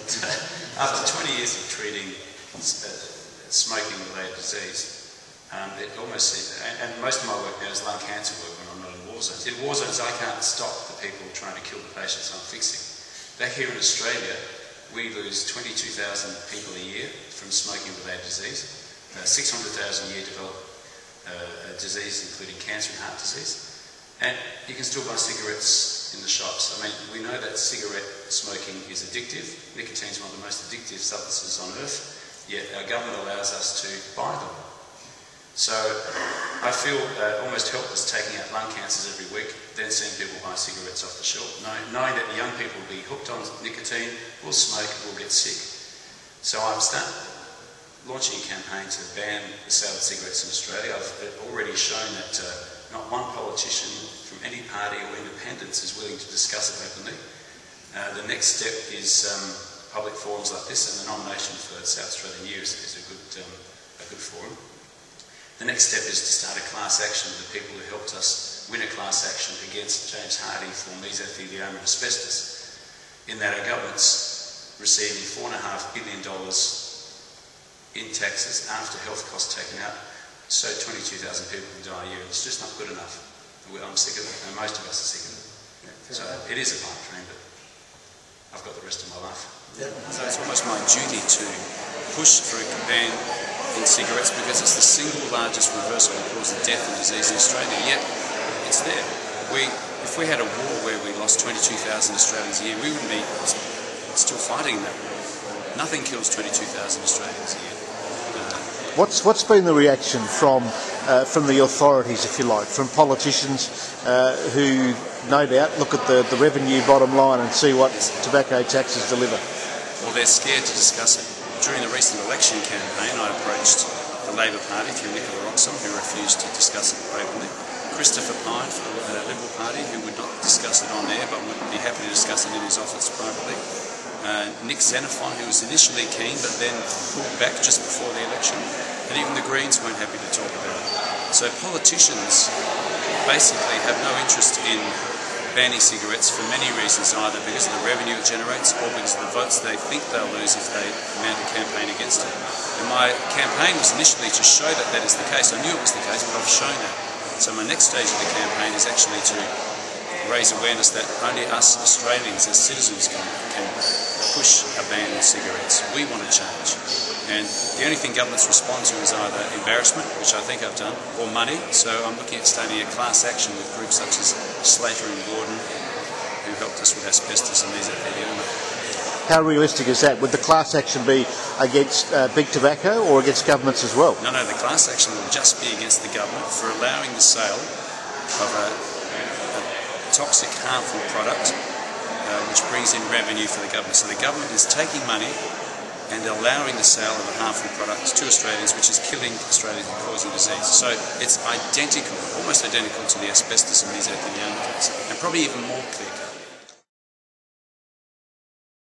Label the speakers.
Speaker 1: But after 20 years of treating smoking-related disease, it almost seems, and most of my work now is lung cancer work when I'm not in war zones. In war zones, I can't stop the people trying to kill the patients I'm fixing. Back here in Australia, we lose 22,000 people a year from smoking-related disease. 600,000 a year develop a disease including cancer and heart disease. And you can still buy cigarettes in the shops. I mean, we know that cigarette smoking is addictive. Nicotine is one of the most addictive substances on earth, yet our government allows us to buy them. So I feel almost helpless taking out lung cancers every week, then seeing people buy cigarettes off the shelf, knowing that the young people will be hooked on nicotine, will smoke, will get sick. So I'm launching a campaign to ban the sale of cigarettes in Australia. I've already shown that not one politician from any party or independence is willing to discuss it openly. The next step is public forums like this, and the nomination for South Australian Year is a good forum. The next step is to start a class action with the people who helped us win a class action against James Hardie for mesothelioma and asbestos, in that our government's receiving $4.5 billion in taxes after health costs taken out, so 22,000 people can die a year. It's just not good enough. I'm sick of it, and most of us are sick of it. So it is a pipe dream, but I've got the rest of my life.
Speaker 2: So it's almost my duty to push for a ban in cigarettes because it's the single largest reversible cause of death and disease in Australia. Yet it's there. If we had a war where we lost 22,000 Australians a year, we wouldn't be still fighting that war. Nothing kills 22,000 Australians a year.
Speaker 3: What's been the reaction from the authorities, if you like, from politicians who no doubt look at the revenue bottom line and see what tobacco taxes deliver?
Speaker 2: Well, they're scared to discuss it. During the recent election campaign, I approached the Labor Party through Nicola Roxon, who refused to discuss it openly. Christopher Pyne from the Liberal Party, who would not discuss it on air, but would be happy to discuss it in his office privately. Nick Xenophon, who was initially keen, but then pulled back just before the election. And even the Greens weren't happy to talk about it. So politicians basically have no interest in banning cigarettes for many reasons, either because of the revenue it generates or because of the votes they think they'll lose if they mount a campaign against it. And my campaign was initially to show that that is the case. I knew it was the case, but I've shown that. So my next stage of the campaign is actually to raise awareness that only us Australians as citizens can push a ban on cigarettes. We want to change. And the only thing governments respond to is either embarrassment, which I think I've done, or money. So I'm looking at starting a class action with groups such as Slater and Gordon, who helped us with asbestos and mesothelioma.
Speaker 3: How realistic is that? Would the class action be against big tobacco or against governments as well?
Speaker 2: No, the class action will just be against the government for allowing the sale of a toxic, harmful product, which brings in revenue for the government. So the government is taking money and allowing the sale of a harmful product to Australians, which is killing Australians and causing disease. So it's identical, almost identical to the asbestos and mesothelioma case, and probably even more clear.